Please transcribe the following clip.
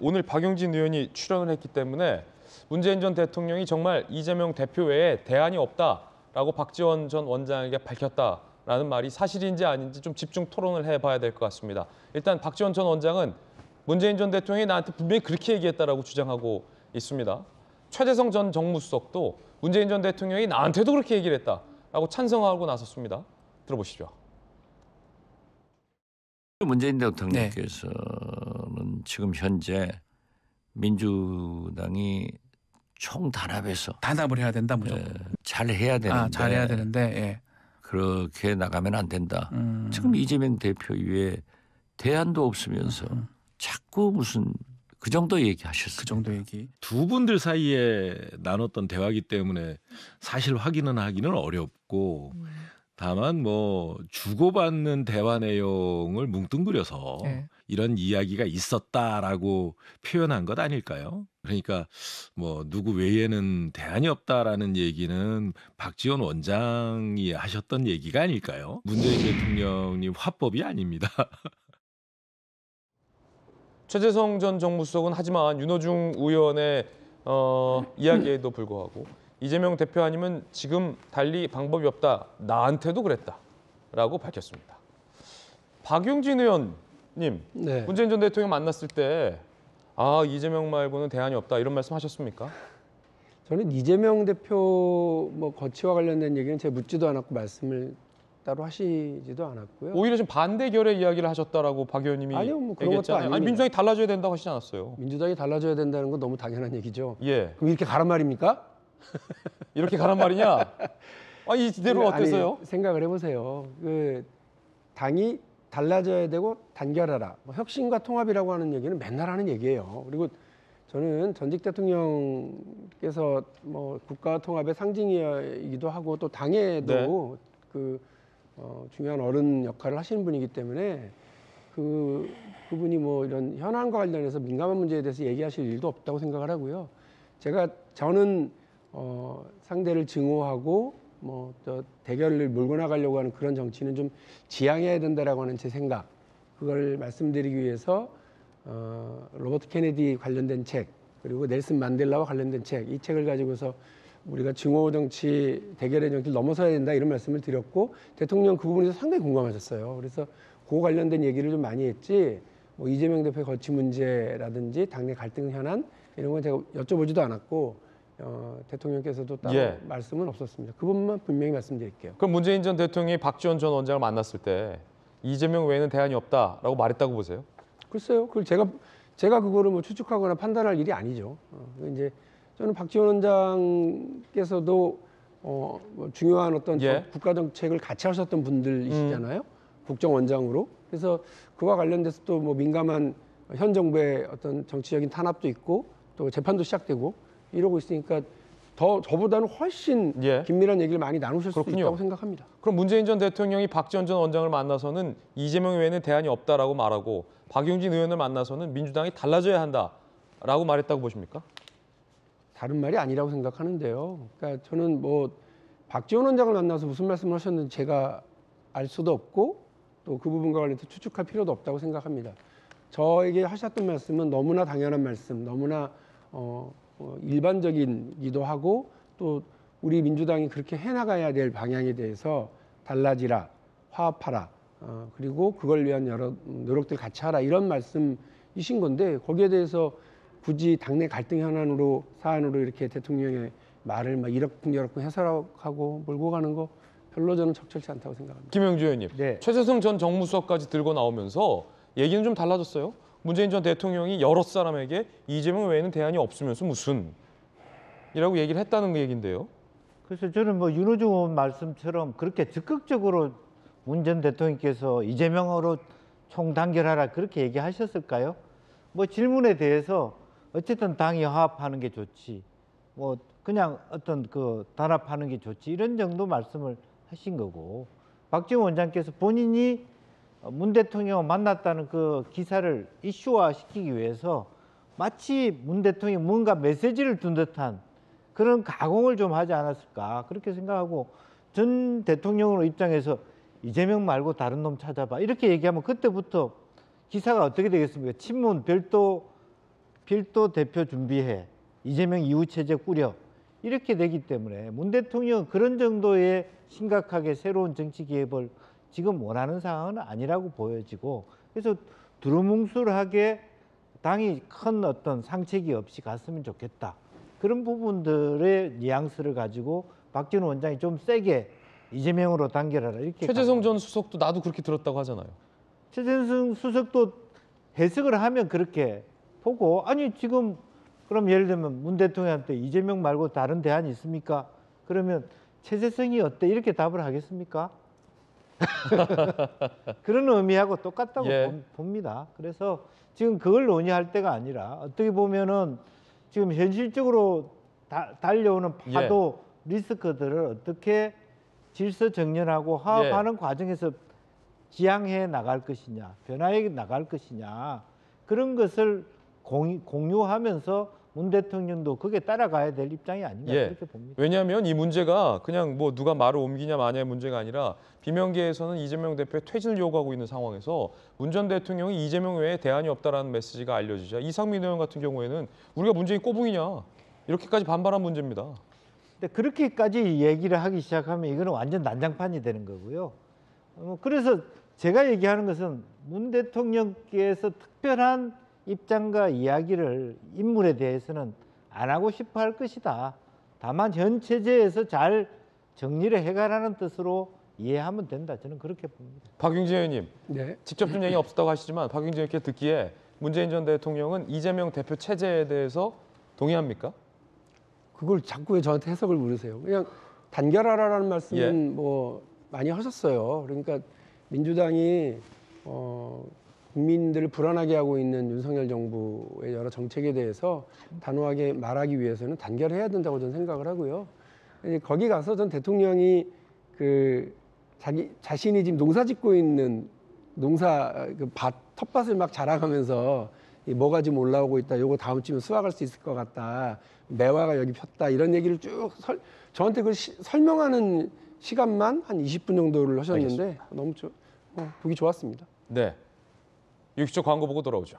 오늘 박용진 의원이 출연을 했기 때문에 문재인 전 대통령이 정말 이재명 대표 외에 대안이 없다라고 박지원 전 원장에게 밝혔다라는 말이 사실인지 아닌지 좀 집중 토론을 해봐야 될 것 같습니다. 일단 박지원 전 원장은 문재인 전 대통령이 나한테 분명히 그렇게 얘기했다라고 주장하고 있습니다. 최재성 전 정무수석도 문재인 전 대통령이 나한테도 그렇게 얘기를 했다라고 찬성하고 나섰습니다. 들어보시죠. 문재인 대통령께서는 지금 현재 민주당이 총단합해서 단합을 해야 된다 무조건. 잘해야 되는데 잘해야 되는데 예. 그렇게 나가면 안 된다. 지금 이재명 대표 이외에 대안도 없으면서 자꾸 무슨 그 정도 얘기하셨어요. 그 정도 얘기. 두 분들 사이에 나눴던 대화이기 때문에 사실 확인은 하기는 어렵고 다만 뭐 주고받는 대화 내용을 뭉뚱그려서 네. 이런 이야기가 있었다라고 표현한 것 아닐까요? 그러니까 뭐 누구 외에는 대안이 없다라는 얘기는 박지원 원장이 하셨던 얘기가 아닐까요? 문재인 대통령님 화법이 아닙니다. 최재성 전 정무수석은 하지만 윤호중 의원의 이야기에도 불구하고 이재명 대표 아니면 지금 달리 방법이 없다. 나한테도 그랬다라고 밝혔습니다. 박용진 의원님, 네. 문재인 전 대통령 만났을 때 이재명 말고는 대안이 없다 이런 말씀하셨습니까? 저는 이재명 대표 뭐 거취와 관련된 얘기는 제가 묻지도 않았고 말씀을 따로 하시지도 않았고요. 오히려 좀 반대 결의 이야기를 하셨다라고 박 의원님이 아니요, 뭐 그런 것도 얘기했잖아요. 아닙니다. 아니, 민주당이 달라져야 된다고 하시지 않았어요? 민주당이 달라져야 된다는 건 너무 당연한 얘기죠. 예, 그럼 이렇게 가란 말입니까? 이렇게 가란 말이냐? 이대로 어때서요? 아니, 생각을 해보세요. 그 당이 달라져야 되고 단결하라. 뭐 혁신과 통합이라고 하는 얘기는 맨날 하는 얘기예요. 그리고 저는 전직 대통령께서 뭐 국가 통합의 상징이기도 하고 또 당에도 중요한 어른 역할을 하시는 분이기 때문에 그분이 뭐 이런 현안과 관련해서 민감한 문제에 대해서 얘기하실 일도 없다고 생각을 하고요. 저는 상대를 증오하고 저 대결을 몰고 나가려고 하는 그런 정치는 좀 지양해야 된다라고 하는 제 생각, 그걸 말씀드리기 위해서 로버트 케네디 관련된 책, 그리고 넬슨 만델라와 관련된 책, 이 책을 가지고서 우리가 증오 정치, 대결의 정치를 넘어서야 된다 이런 말씀을 드렸고, 대통령 그 부분에서 상당히 공감하셨어요. 그래서 그 관련된 얘기를 좀 많이 했지, 뭐 이재명 대표의 거취 문제라든지 당내 갈등 현안 이런 건 제가 여쭤보지도 않았고, 대통령께서도 따로 말씀은 없었습니다. 그 부분만 분명히 말씀드릴게요. 그럼 문재인 전 대통령이 박지원 전 원장을 만났을 때 이재명 외에는 대안이 없다라고 말했다고 보세요? 글쎄요. 그걸 제가 그거를 뭐 추측하거나 판단할 일이 아니죠. 이제 저는 박지원 원장께서도 뭐 중요한 어떤 국가 정책을 같이 하셨던 분들이시잖아요. 국정원장으로. 그래서 그와 관련돼서 또 뭐 민감한 현 정부의 어떤 정치적인 탄압도 있고 또 재판도 시작되고 이러고 있으니까 저보다는 훨씬 긴밀한 얘기를 많이 나누실 수도 있다고 생각합니다. 그럼 문재인 전 대통령이 박지원 전 원장을 만나서는 이재명 외에는 대안이 없다라고 말하고 박용진 의원을 만나서는 민주당이 달라져야 한다라고 말했다고 보십니까? 다른 말이 아니라고 생각하는데요. 그러니까 저는 뭐 박지원 원장을 만나서 무슨 말씀을 하셨는지 제가 알 수도 없고 또 그 부분과 관련해서 추측할 필요도 없다고 생각합니다. 저에게 하셨던 말씀은 너무나 당연한 말씀, 너무나 일반적이기도 하고 또 우리 민주당이 그렇게 해나가야 될 방향에 대해서 달라지라, 화합하라, 그리고 그걸 위한 여러 노력들 같이 하라 이런 말씀이신 건데 거기에 대해서 굳이 당내 갈등 현안으로 사안으로 이렇게 대통령의 말을 막 이러쿵저러쿵 해석하고 몰고 가는 거 별로 저는 적절치 않다고 생각합니다. 김영주 의원님, 네. 최재성 전 정무수석까지 들고 나오면서 얘기는 좀 달라졌어요. 문재인 전 대통령이 여러 사람에게 이재명 외에는 대안이 없으면서 무슨 이라고 얘기를 했다는 얘기인데요. 그래서 저는 뭐 윤호중 의원 말씀처럼 그렇게 적극적으로 문 전 대통령께서 이재명으로 총단결하라 그렇게 얘기하셨을까요? 뭐 질문에 대해서 어쨌든 당이 화합하는 게 좋지, 뭐 그냥 어떤 단합하는 게 좋지 이런 정도 말씀을 하신 거고, 박지원 원장께서 본인이 문 대통령을 만났다는 그 기사를 이슈화 시키기 위해서 마치 문 대통령이 뭔가 메시지를 준 듯한 그런 가공을 좀 하지 않았을까 그렇게 생각하고, 전 대통령으로 입장에서 이재명 말고 다른 놈 찾아봐 이렇게 얘기하면 그때부터 기사가 어떻게 되겠습니까? 친문 별도 필도 대표 준비해, 이재명 이후 체제 꾸려 이렇게 되기 때문에 문 대통령은 그런 정도의 심각하게 새로운 정치 개입을 지금 원하는 상황은 아니라고 보여지고, 그래서 두루뭉술하게 당이 큰 어떤 상책이 없이 갔으면 좋겠다. 그런 부분들의 뉘앙스를 가지고 박지원 원장이 좀 세게 이재명으로 단결하라 이렇게. 최재성 전 수석도 나도 그렇게 들었다고 하잖아요. 최재성 수석도 해석을 하면 그렇게 보고, 아니 지금 그럼 예를 들면 문 대통령한테 이재명 말고 다른 대안이 있습니까? 그러면 최재성이 어때? 이렇게 답을 하겠습니까? 그런 의미하고 똑같다고 예. 봅니다. 그래서 지금 그걸 논의할 때가 아니라 어떻게 보면은 지금 현실적으로 달려오는 파도 리스크들을 어떻게 질서 정연하고 화합하는 과정에서 지향해 나갈 것이냐, 변화해 나갈 것이냐, 그런 것을 공유하면서 문 대통령도 그게 따라가야 될 입장이 아닌가 그렇게 봅니다. 왜냐하면 이 문제가 그냥 뭐 누가 말을 옮기냐 마냐의 문제가 아니라 비명계에서는 이재명 대표의 퇴진을 요구하고 있는 상황에서 문 전 대통령이 이재명 외에 대안이 없다라는 메시지가 알려지자 이상민 의원 같은 경우에는 우리가 문재인 꼬붕이냐 이렇게까지 반발한 문제입니다. 근데 그렇게까지 얘기를 하기 시작하면 이거는 완전 난장판이 되는 거고요. 그래서 제가 얘기하는 것은 문 대통령께서 특별한 입장과 이야기를 인물에 대해서는 안 하고 싶어 할 것이다. 다만 현 체제에서 잘 정리를 해가라는 뜻으로 이해하면 된다. 저는 그렇게 봅니다. 박용진 의원님, 네. 직접적인 얘기 없었다고 하시지만 박용진 의원께 듣기에 문재인 전 대통령은 이재명 대표 체제에 대해서 동의합니까? 그걸 자꾸 왜 저한테 해석을 물으세요? 그냥 단결하라라는 말씀은 뭐 많이 하셨어요. 그러니까 민주당이 국민들을 불안하게 하고 있는 윤석열 정부의 여러 정책에 대해서 단호하게 말하기 위해서는 단결해야 된다고 저는 생각을 하고요. 거기 가서 전 대통령이 그 자신이 지금 농사 짓고 있는 텃밭을 막 자랑하면서 뭐가 지금 올라오고 있다. 요거 다음 주면 수확할 수 있을 것 같다. 매화가 여기 폈다. 이런 얘기를 쭉 저한테 그 설명하는 시간만 한 20분 정도를 하셨는데 너무 보기 좋았습니다. 네. 60초 광고 보고 돌아오죠.